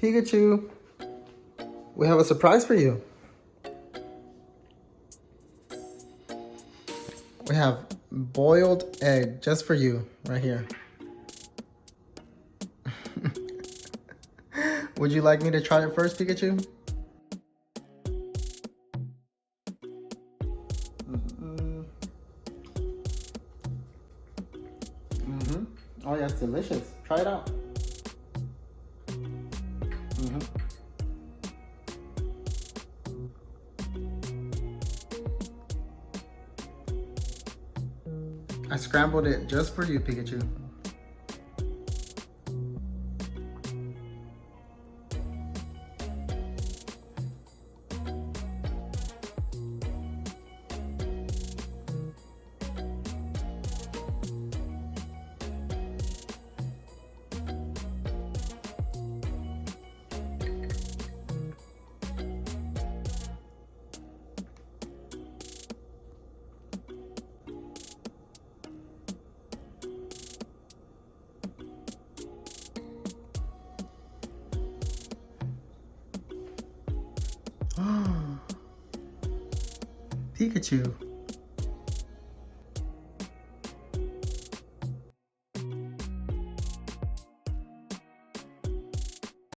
Pikachu, we have a surprise for you. We have boiled egg just for you right here. Would you like me to try it first, Pikachu? Oh yeah, it's delicious. Try it out. I scrambled it just for you, Pikachu. Pikachu.